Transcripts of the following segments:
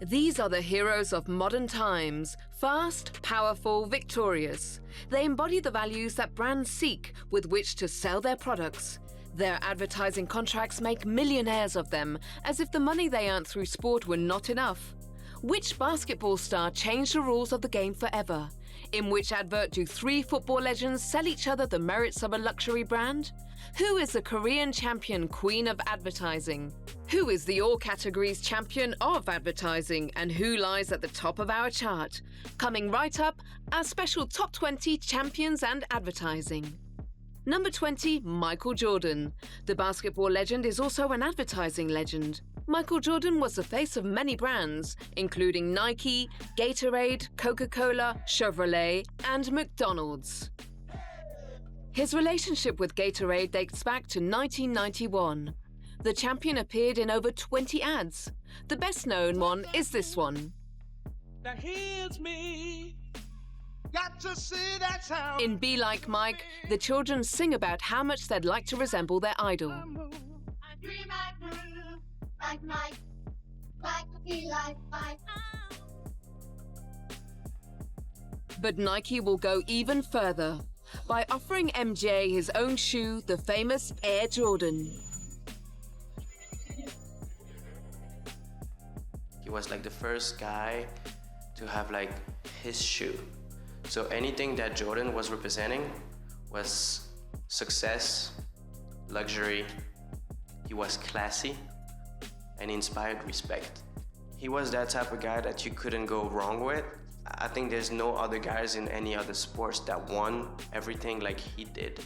These are the heroes of modern times, fast, powerful, victorious. They embody the values that brands seek with which to sell their products. Their advertising contracts make millionaires of them, as if the money they earned through sport were not enough. Which basketball star changed the rules of the game forever? In which advert do 3 football legends sell each other the merits of a luxury brand? Who is the Korean champion queen of advertising? Who is the all categories champion of advertising, and who lies at the top of our chart? Coming right up, our special Top 20 Champions and Advertising. Number 20, Michael Jordan. The basketball legend is also an advertising legend. Michael Jordan was the face of many brands, including Nike, Gatorade, Coca-Cola, Chevrolet, and McDonald's. His relationship with Gatorade dates back to 1991. The champion appeared in over 20 ads. The best known one is this one. Now here's me. Got to see that sound. In Be Like Mike, the children sing about how much they'd like to resemble their idol. I dream like Mike, like to be like Mike. But Nike will go even further by offering MJ his own shoe, the famous Air Jordan. He was like the first guy to have like his shoe. So anything that Jordan was representing was success, luxury. He was classy and inspired respect. He was that type of guy that you couldn't go wrong with. I think there's no other guys in any other sports that won everything like he did.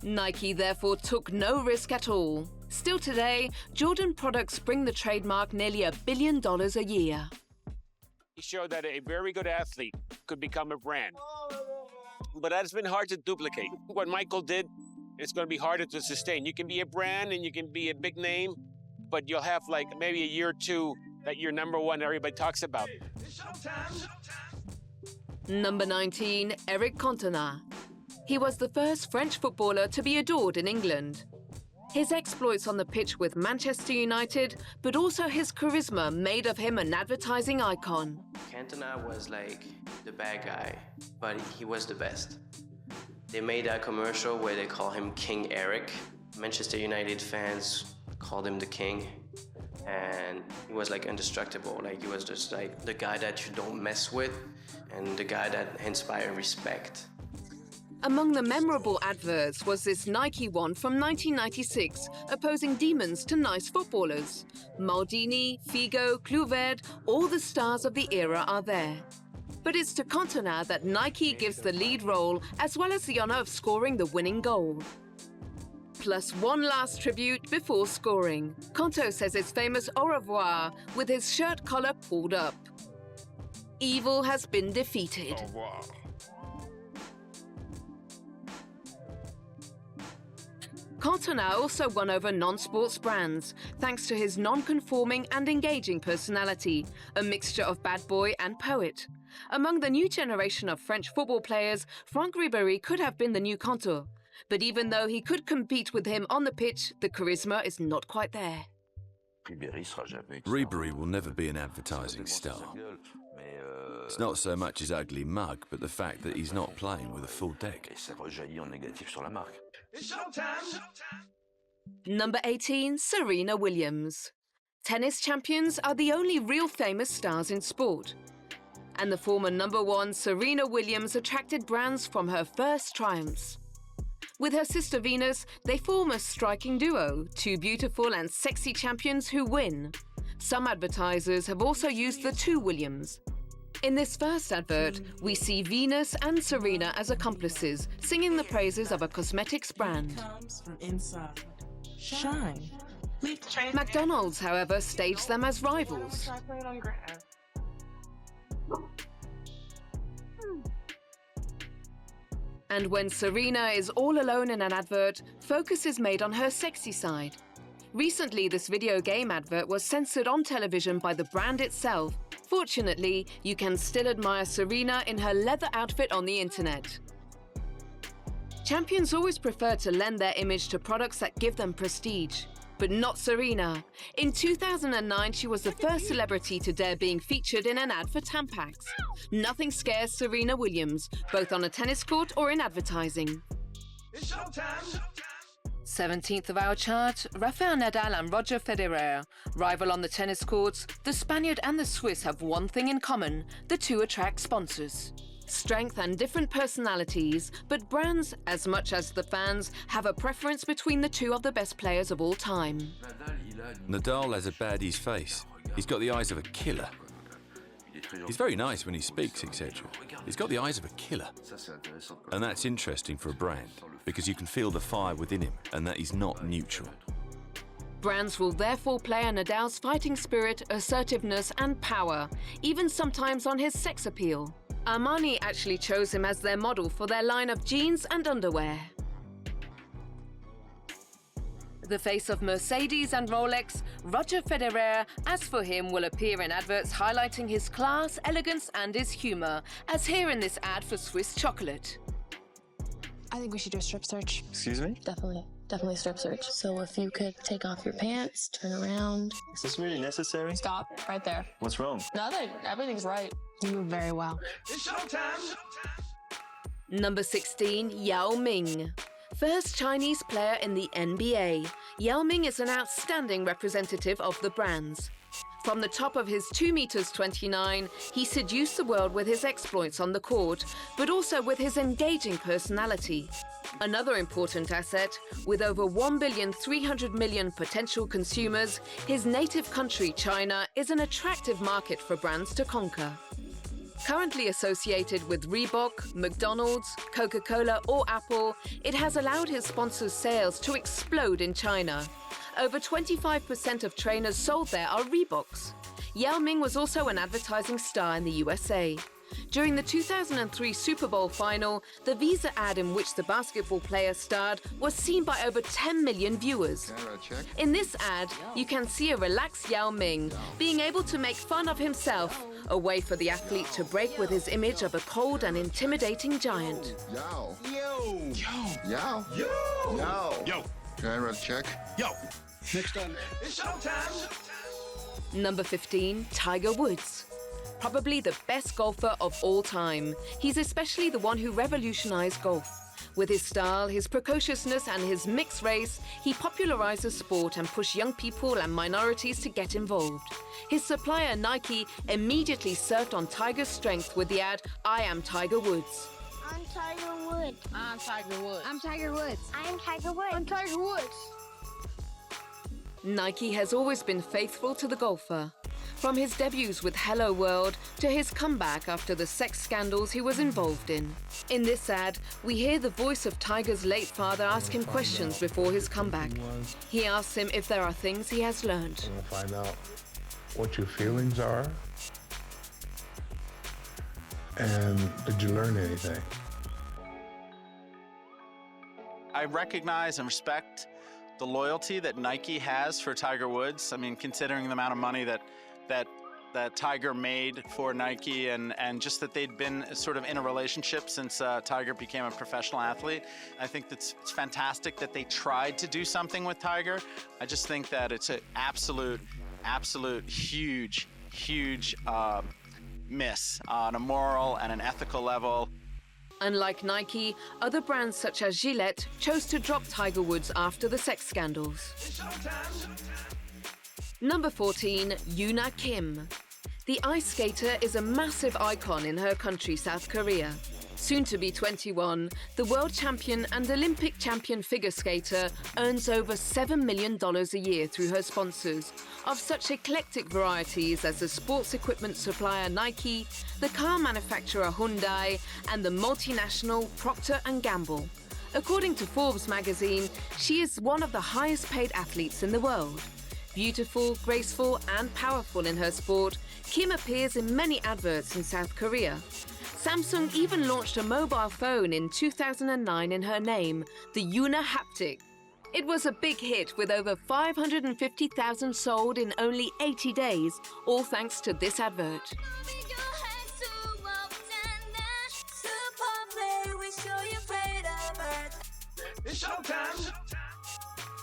Nike therefore took no risk at all. Still today, Jordan products bring the trademark nearly $1 billion a year. He showed that a very good athlete could become a brand. But that's been hard to duplicate. What Michael did, it's going to be harder to sustain. You can be a brand and you can be a big name, but you'll have like maybe a year or two that you're number one everybody talks about. Number 19, Eric Cantona. He was the first French footballer to be adored in England. His exploits on the pitch with Manchester United, but also his charisma made of him an advertising icon. Cantona was like the bad guy, but he was the best. They made that commercial where they call him King Eric. Manchester United fans called him the King, and he was like indestructible. Like he was just like the guy that you don't mess with and the guy that inspired respect. Among the memorable adverts was this Nike one from 1996, opposing demons to nice footballers. Maldini, Figo, Kluivert, all the stars of the era are there. But it's to Cantona that Nike gives the lead role, as well as the honor of scoring the winning goal. Plus one last tribute before scoring. Canto says his famous au revoir with his shirt collar pulled up. Evil has been defeated. Au revoir. Cantona also won over non-sports brands, thanks to his non-conforming and engaging personality, a mixture of bad boy and poet. Among the new generation of French football players, Franck Ribéry could have been the new Canto. But even though he could compete with him on the pitch, the charisma is not quite there. Ribéry will never be an advertising star. It's not so much his ugly mug, but the fact that he's not playing with a full deck. Number 18, Serena Williams. Tennis champions are the only real famous stars in sport. And the former number 1 Serena Williams attracted brands from her first triumphs. With her sister Venus, they form a striking duo, 2 beautiful and sexy champions who win. Some advertisers have also used the 2 Williams. In this first advert, we see Venus and Serena as accomplices, singing the praises of a cosmetics brand. Comes from inside. Shine. McDonald's, however, staged them as rivals. And when Serena is all alone in an advert, focus is made on her sexy side. Recently, this video game advert was censored on television by the brand itself. Fortunately, you can still admire Serena in her leather outfit on the internet. Champions always prefer to lend their image to products that give them prestige. But not Serena. In 2009, she was the first celebrity to dare being featured in an ad for Tampax. Nothing scares Serena Williams, both on a tennis court or in advertising. It's showtime. 17th of our chart, Rafael Nadal and Roger Federer. Rival on the tennis courts, the Spaniard and the Swiss have one thing in common: the two attract sponsors. Strength and different personalities, but brands, as much as the fans, have a preference between the two of the best players of all time. Nadal has a baddie's face. He's got the eyes of a killer. He's very nice when he speaks, etc. He's got the eyes of a killer. And that's interesting for a brand, because you can feel the fire within him, and that he's not neutral. Brands will therefore play on Nadal's fighting spirit, assertiveness and power, even sometimes on his sex appeal. Armani actually chose him as their model for their line of jeans and underwear. The face of Mercedes and Rolex, Roger Federer, as for him, will appear in adverts highlighting his class, elegance and his humor, as here in this ad for Swiss chocolate. I think we should do a strip search. Excuse me? Definitely strip search. So if you could take off your pants, turn around. Is this really necessary? Stop, right there. What's wrong? Nothing, everything's right. You move very well. It's showtime. Number 16, Yao Ming. First Chinese player in the NBA, Yao Ming is an outstanding representative of the brands. From the top of his 2.29 meters, he seduced the world with his exploits on the court, but also with his engaging personality. Another important asset, with over 1,300,000,000 potential consumers, his native country, China, is an attractive market for brands to conquer. Currently associated with Reebok, McDonald's, Coca-Cola or Apple, it has allowed his sponsors' sales to explode in China. Over 25% of trainers sold there are Reeboks. Yao Ming was also an advertising star in the USA. During the 2003 Super Bowl final, the Visa ad in which the basketball player starred was seen by over 10 million viewers. In this ad, you can see a relaxed Yao Ming being able to make fun of himself, a way for the athlete to break with his image of a cold and intimidating giant. Yo. Yo. Yo. Yo. Yo. Yo. Can I write a check? Yo. Next on. It's showtime. Number 15, Tiger Woods. Probably the best golfer of all time. He's especially the one who revolutionized golf. With his style, his precociousness and his mixed race, he popularized the sport and pushed young people and minorities to get involved. His supplier, Nike, immediately surfed on Tiger's strength with the ad, "I am Tiger Woods." I'm Tiger Woods. I'm Tiger Woods. I'm Tiger Woods. I'm Tiger Woods. I'm Tiger Woods. Nike has always been faithful to the golfer. From his debuts with Hello World to his comeback after the sex scandals he was involved in. In this ad, we hear the voice of Tiger's late father ask him questions before his comeback. He asks him if there are things he has learned. I'm gonna find out what your feelings are. And did you learn anything? I recognize and respect the loyalty that Nike has for Tiger Woods. I mean, considering the amount of money that Tiger made for Nike and just that they'd been sort of in a relationship since Tiger became a professional athlete. I think it's fantastic that they tried to do something with Tiger. I just think that it's an absolute huge miss on a moral and an ethical level. Unlike Nike, other brands such as Gillette chose to drop Tiger Woods after the sex scandals. Number 14, Yoona Kim. The ice skater is a massive icon in her country, South Korea. Soon to be 21, the world champion and Olympic champion figure skater earns over $7 million a year through her sponsors, of such eclectic varieties as the sports equipment supplier Nike, the car manufacturer Hyundai, and the multinational Procter & Gamble. According to Forbes magazine, she is one of the highest paid athletes in the world. Beautiful, graceful, and powerful in her sport, Kim appears in many adverts in South Korea. Samsung even launched a mobile phone in 2009 in her name, the Yoona Haptic. It was a big hit with over 550,000 sold in only 80 days, all thanks to this advert.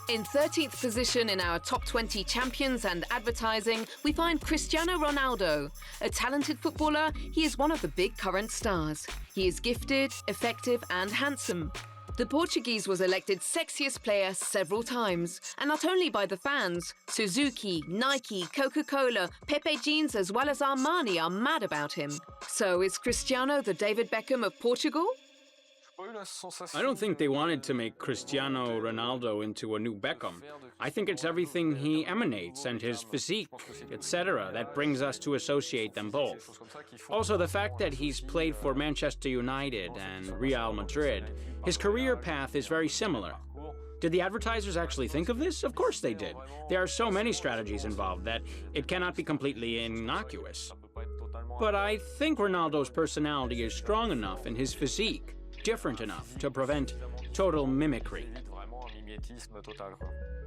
In 13th position in our top 20 champions and advertising, we find Cristiano Ronaldo. A talented footballer, he is one of the big current stars. He is gifted, effective, and handsome. The Portuguese was elected sexiest player several times, and not only by the fans. Suzuki, Nike, Coca-Cola, Pepe Jeans, as well as Armani are mad about him. So is Cristiano the David Beckham of Portugal? I don't think they wanted to make Cristiano Ronaldo into a new Beckham. I think it's everything he emanates and his physique, etc., that brings us to associate them both. Also, the fact that he's played for Manchester United and Real Madrid, his career path is very similar. Did the advertisers actually think of this? Of course they did. There are so many strategies involved that it cannot be completely innocuous. But I think Ronaldo's personality is strong enough and his physique different enough to prevent total mimicry.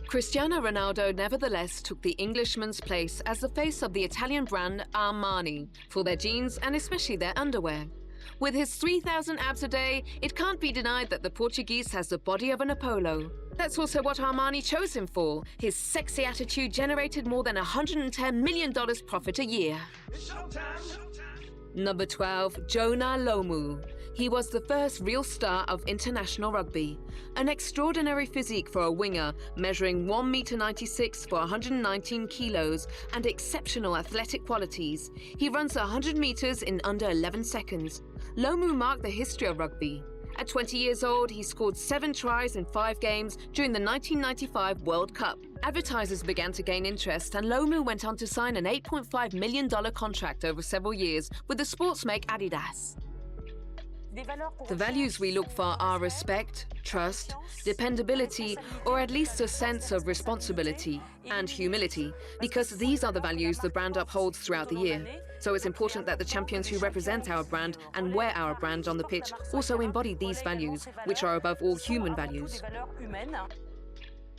Cristiano Ronaldo nevertheless took the Englishman's place as the face of the Italian brand Armani for their jeans and especially their underwear. With his 3,000 abs a day, it can't be denied that the Portuguese has the body of an Apollo. That's also what Armani chose him for. His sexy attitude generated more than $110 million profit a year. Number 12, Jonah Lomu. He was the first real star of international rugby. An extraordinary physique for a winger, measuring 1.96 meters for 119 kilos, and exceptional athletic qualities. He runs 100 meters in under 11 seconds. Lomu marked the history of rugby. At 20 years old, he scored 7 tries in 5 games during the 1995 World Cup. Advertisers began to gain interest, and Lomu went on to sign an $8.5 million contract over several years with the sportsmake Adidas. The values we look for are respect, trust, dependability, or at least a sense of responsibility and humility, because these are the values the brand upholds throughout the year. So it's important that the champions who represent our brand and wear our brand on the pitch also embody these values, which are above all human values.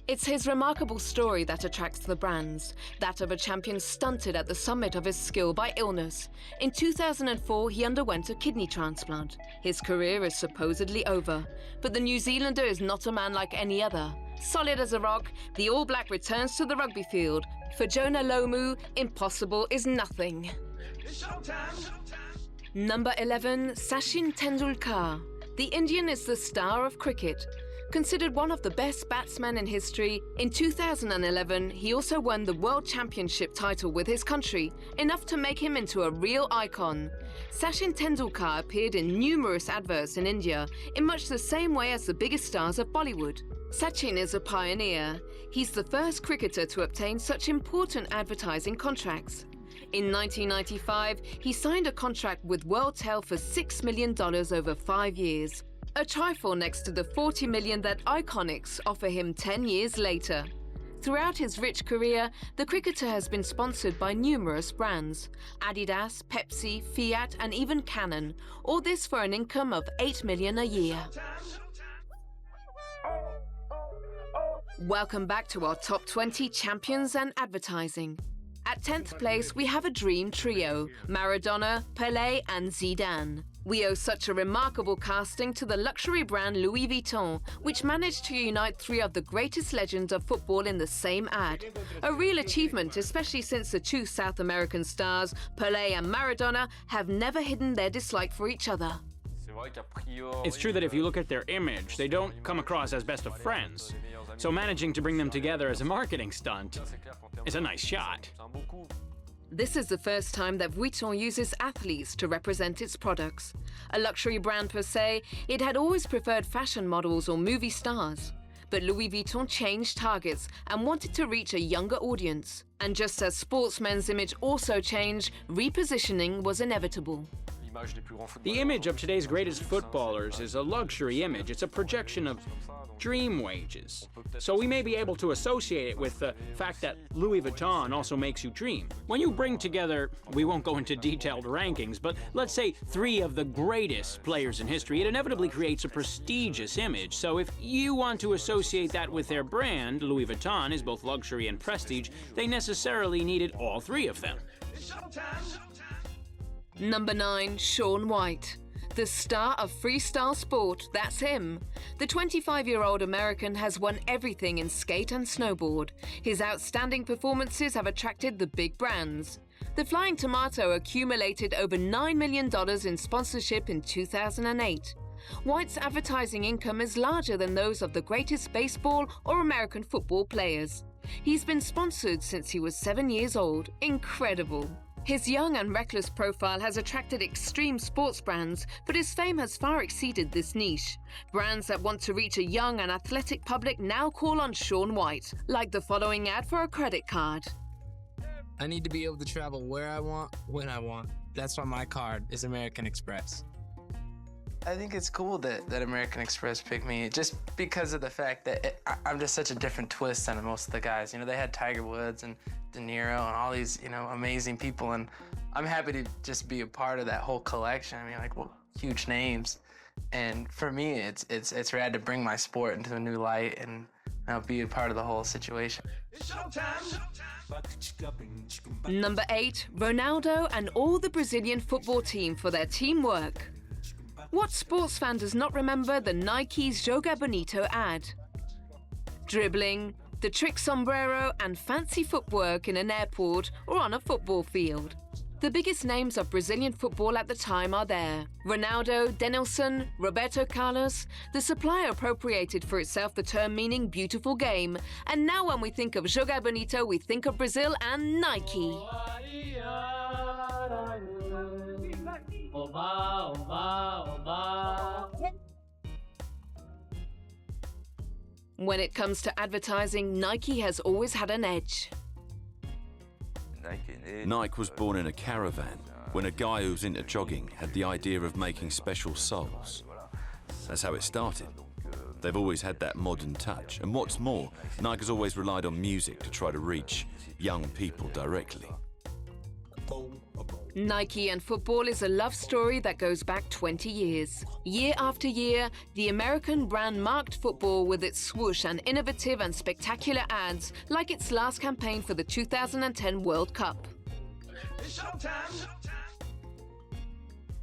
It's his remarkable story that attracts the brands, that of a champion stunted at the summit of his skill by illness. In 2004, he underwent a kidney transplant. His career is supposedly over, but the New Zealander is not a man like any other. Solid as a rock, the All Black returns to the rugby field. For Jonah Lomu, impossible is nothing. Number 11, Sachin Tendulkar. The Indian is the star of cricket. Considered one of the best batsmen in history, in 2011 he also won the World Championship title with his country, enough to make him into a real icon. Sachin Tendulkar appeared in numerous adverts in India, in much the same way as the biggest stars of Bollywood. Sachin is a pioneer. He's the first cricketer to obtain such important advertising contracts. In 1995, he signed a contract with WorldTel for $6 million over 5 years. A trifle next to the $40 million that Iconics offer him 10 years later. Throughout his rich career, the cricketer has been sponsored by numerous brands: Adidas, Pepsi, Fiat, and even Canon. All this for an income of $8 million a year. Welcome back to our top 20 champions and advertising. At 10th place, we have a dream trio: Maradona, Pelé, and Zidane. We owe such a remarkable casting to the luxury brand Louis Vuitton, which managed to unite 3 of the greatest legends of football in the same ad. A real achievement, especially since the 2 South American stars, Pelé and Maradona, have never hidden their dislike for each other. It's true that if you look at their image, they don't come across as best of friends. So managing to bring them together as a marketing stunt is a nice shot. This is the first time that Vuitton uses athletes to represent its products. A luxury brand per se, it had always preferred fashion models or movie stars. But Louis Vuitton changed targets and wanted to reach a younger audience. And just as sportsmen's image also changed, repositioning was inevitable. The image of today's greatest footballers is a luxury image. It's a projection of dream wages. So we may be able to associate it with the fact that Louis Vuitton also makes you dream. When you bring together, we won't go into detailed rankings, but let's say 3 of the greatest players in history, it inevitably creates a prestigious image. So if you want to associate that with their brand, Louis Vuitton is both luxury and prestige, they necessarily needed all 3 of them. Number 9, Shaun White. The star of freestyle sport, that's him. The 25-year-old American has won everything in skate and snowboard. His outstanding performances have attracted the big brands. The Flying Tomato accumulated over $9 million in sponsorship in 2008. White's advertising income is larger than those of the greatest baseball or American football players. He's been sponsored since he was 7 years old. Incredible. His young and reckless profile has attracted extreme sports brands, but his fame has far exceeded this niche. Brands that want to reach a young and athletic public now call on Shaun White, like the following ad for a credit card. I need to be able to travel where I want, when I want. That's why my card is American Express. I think it's cool that American Express picked me, just because of the fact that I'm just such a different twist than most of the guys. You know, they had Tiger Woods and De Niro and all these, you know, amazing people, and I'm happy to just be a part of that whole collection. I mean, like, well, huge names. And for me, it's rad to bring my sport into a new light and, you know, be a part of the whole situation. Number 8, Ronaldo and all the Brazilian football team for their teamwork. What sports fan does not remember the Nike's Joga Bonito ad? Dribbling, the trick sombrero, and fancy footwork in an airport or on a football field. The biggest names of Brazilian football at the time are there. Ronaldo, Denilson, Roberto Carlos. The supplier appropriated for itself the term meaning beautiful game. And now when we think of Joga Bonito, we think of Brazil and Nike. When it comes to advertising, Nike has always had an edge. Nike was born in a caravan when a guy who was into jogging had the idea of making special soles. That's how it started. They've always had that modern touch, and what's more, Nike has always relied on music to try to reach young people directly. Nike and football is a love story that goes back 20 years. Year after year, the American brand marked football with its swoosh and innovative and spectacular ads, like its last campaign for the 2010 World Cup.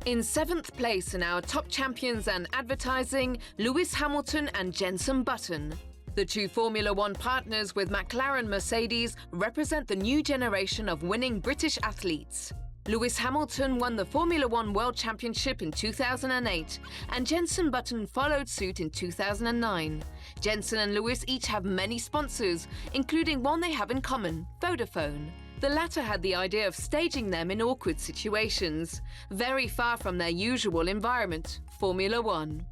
In 7th place in our top champions and advertising, Lewis Hamilton and Jenson Button. The two Formula One partners with McLaren Mercedes represent the new generation of winning British athletes. Lewis Hamilton won the Formula One World Championship in 2008, and Jenson Button followed suit in 2009. Jenson and Lewis each have many sponsors, including one they have in common, Vodafone. The latter had the idea of staging them in awkward situations, very far from their usual environment, Formula One.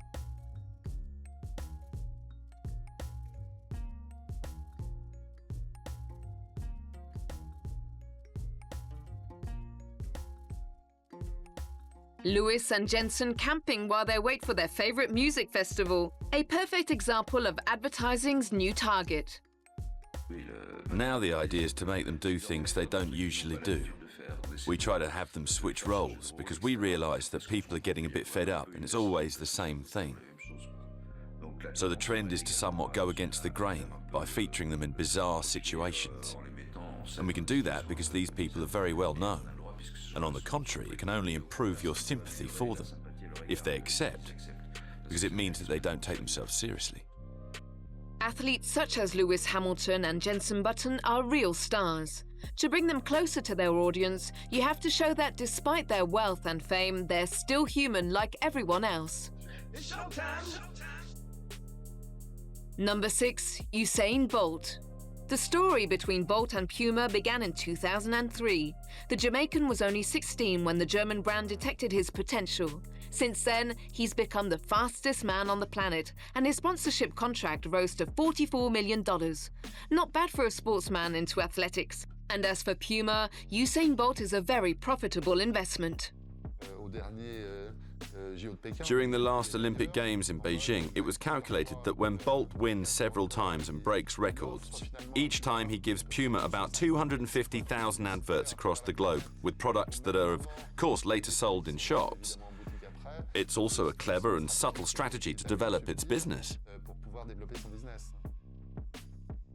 Lewis and Jenson camping while they wait for their favorite music festival. A perfect example of advertising's new target. Now the idea is to make them do things they don't usually do. We try to have them switch roles because we realise that people are getting a bit fed up and it's always the same thing. So the trend is to somewhat go against the grain by featuring them in bizarre situations. And we can do that because these people are very well known. And on the contrary, it can only improve your sympathy for them, if they accept, because it means that they don't take themselves seriously. Athletes such as Lewis Hamilton and Jenson Button are real stars. To bring them closer to their audience, you have to show that despite their wealth and fame, they're still human like everyone else. Number 6, Usain Bolt. The story between Bolt and Puma began in 2003. The Jamaican was only 16 when the German brand detected his potential. Since then, he's become the fastest man on the planet, and his sponsorship contract rose to $44 million. Not bad for a sportsman into athletics. And as for Puma, Usain Bolt is a very profitable investment. During the last Olympic Games in Beijing, it was calculated that when Bolt wins several times and breaks records, each time he gives Puma about 250,000 adverts across the globe with products that are, of course, later sold in shops. It's also a clever and subtle strategy to develop its business.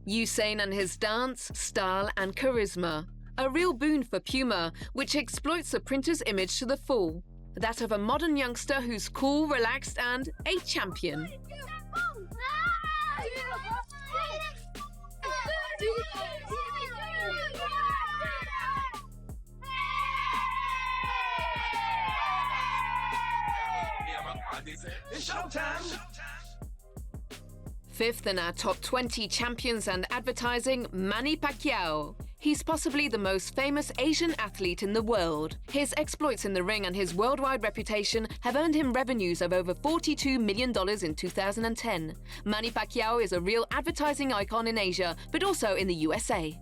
Usain and his dance, style and charisma. A real boon for Puma, which exploits the printer's image to the full. that of a modern youngster who's cool, relaxed, and a champion. It's showtime. Fifth in our top 20 champions and advertising, Manny Pacquiao. He's possibly the most famous Asian athlete in the world. His exploits in the ring and his worldwide reputation have earned him revenues of over $42 million in 2010. Manny Pacquiao is a real advertising icon in Asia, but also in the USA.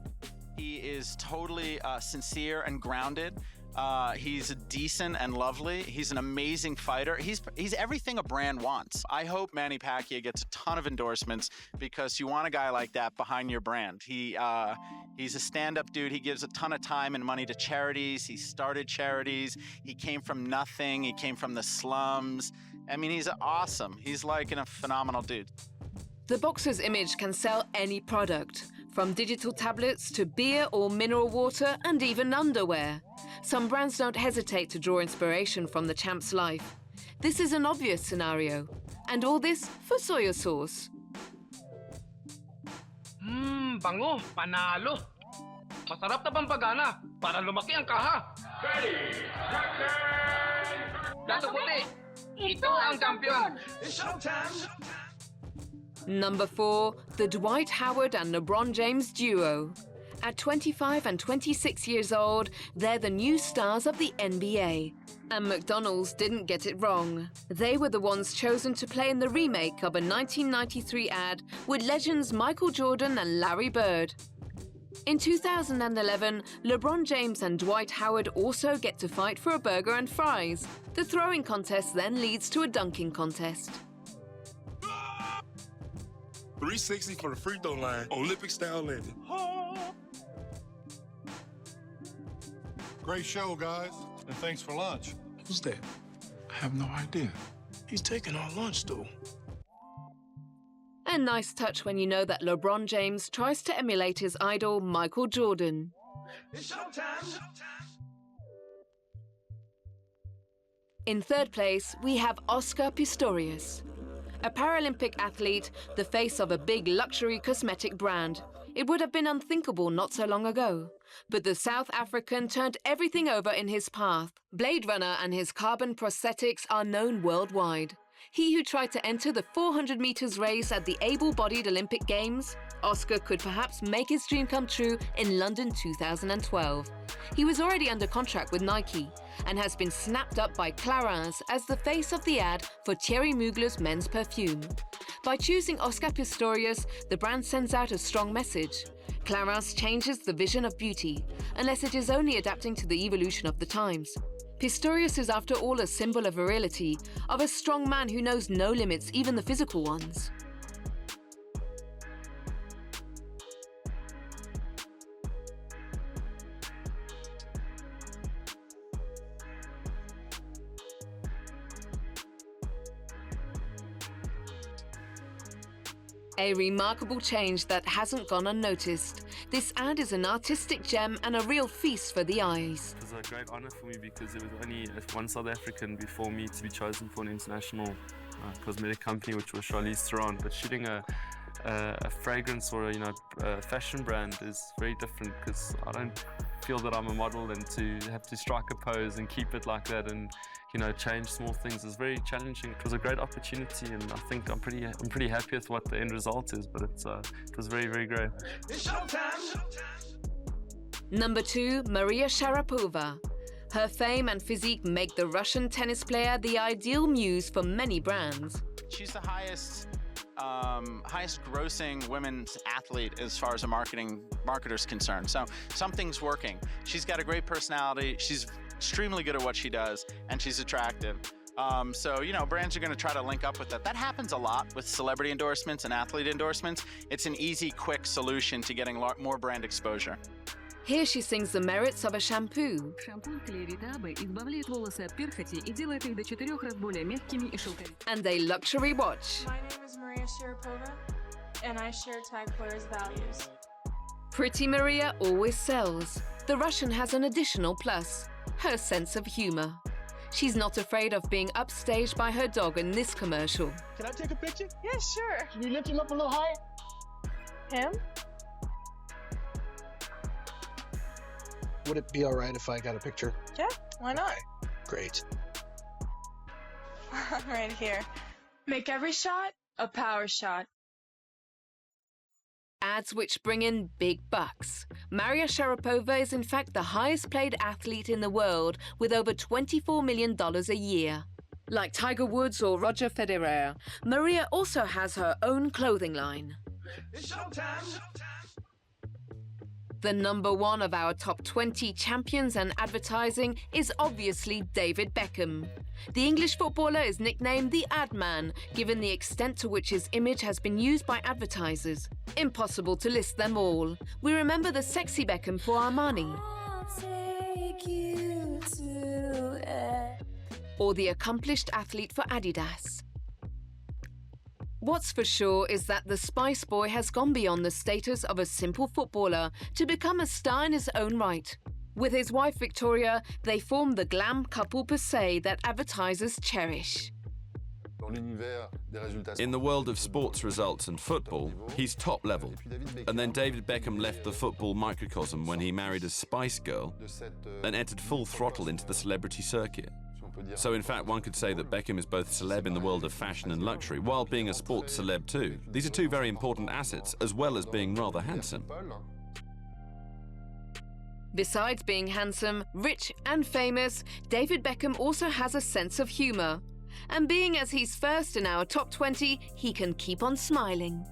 He is totally sincere and grounded. He's decent and lovely. He's an amazing fighter. He's everything a brand wants. I hope Manny Pacquiao gets a ton of endorsements because you want a guy like that behind your brand. He's a stand-up dude. He gives a ton of time and money to charities. He started charities. He came from nothing. He came from the slums. I mean, he's awesome. He's like a phenomenal dude. The boxer's image can sell any product, from digital tablets to beer or mineral water and even underwear. Some brands don't hesitate to draw inspiration from the champ's life. This is an obvious scenario. And all this for soy sauce. Bango, panalo. Masarap na pampagana para lumaki ang kaha. Ready, Dato puti, ito ang kampiyon. It's showtime. Number 4, the Dwight Howard and LeBron James duo. At 25 and 26 years old, they're the new stars of the NBA. And McDonald's didn't get it wrong. They were the ones chosen to play in the remake of a 1993 ad with legends Michael Jordan and Larry Bird. In 2011, LeBron James and Dwight Howard also get to fight for a burger and fries. The throwing contest then leads to a dunking contest. 360 for the free throw line, Olympic style landing. Great show, guys, and thanks for lunch. Who's that? I have no idea. He's taking our lunch, though. A nice touch when you know that LeBron James tries to emulate his idol, Michael Jordan. It's showtime. In third place, we have Oscar Pistorius. A Paralympic athlete, the face of a big luxury cosmetic brand. It would have been unthinkable not so long ago. But the South African turned everything over in his path. Blade Runner and his carbon prosthetics are known worldwide. He who tried to enter the 400 meters race at the able-bodied Olympic Games, Oscar could perhaps make his dream come true in London 2012. He was already under contract with Nike and has been snapped up by Clarins as the face of the ad for Thierry Mugler's men's perfume. By choosing Oscar Pistorius, the brand sends out a strong message. Clarins changes the vision of beauty, unless it is only adapting to the evolution of the times. Pistorius is after all a symbol of virility, of a strong man who knows no limits, even the physical ones. A remarkable change that hasn't gone unnoticed. This ad is an artistic gem and a real feast for the eyes. It was a great honor for me because there was only one South African before me to be chosen for an international cosmetic company, which was Charlize Theron. But shooting a fragrance or a fashion brand is very different because I don't feel that I'm a model, and to have to strike a pose and keep it like that and change small things is very challenging. It was a great opportunity, and I think I'm pretty happy with what the end result is. But it was very, very great. It's showtime. Number 2, Maria Sharapova. Her fame and physique make the Russian tennis player the ideal muse for many brands. She's the highest grossing women's athlete as far as a marketer's concerned. So something's working. She's got a great personality. She's extremely good at what she does, and she's attractive. So brands are going to try to link up with that. That happens a lot with celebrity endorsements and athlete endorsements. It's an easy, quick solution to getting more brand exposure. Here she sings the merits of a shampoo. And a luxury watch. My name is Maria Sharapova, and I share Tag Heuer's values. Pretty Maria always sells. The Russian has an additional plus, her sense of humor. She's not afraid of being upstaged by her dog in this commercial. Can I take a picture? Yeah, sure. Can you lift him up a little higher? Him? Would it be all right if I got a picture? Yeah, why not? Great. Right here. Make every shot a power shot. Ads which bring in big bucks. Maria Sharapova is in fact the highest paid athlete in the world with over $24 million a year. Like Tiger Woods or Roger Federer, Maria also has her own clothing line. It's showtime. The number one of our top 20 champions and advertising is obviously David Beckham. The English footballer is nicknamed the Ad Man, given the extent to which his image has been used by advertisers. Impossible to list them all. We remember the sexy Beckham for Armani. Or the accomplished athlete for Adidas. What's for sure is that the Spice Boy has gone beyond the status of a simple footballer to become a star in his own right. With his wife Victoria, they form the glam couple per se that advertisers cherish. In the world of sports results and football, he's top level. And then David Beckham left the football microcosm when he married a Spice Girl and entered full throttle into the celebrity circuit. So in fact, one could say that Beckham is both celeb in the world of fashion and luxury, while being a sports celeb too. These are two very important assets, as well as being rather handsome. Besides being handsome, rich and famous, David Beckham also has a sense of humour. And being as he's first in our top 20, he can keep on smiling.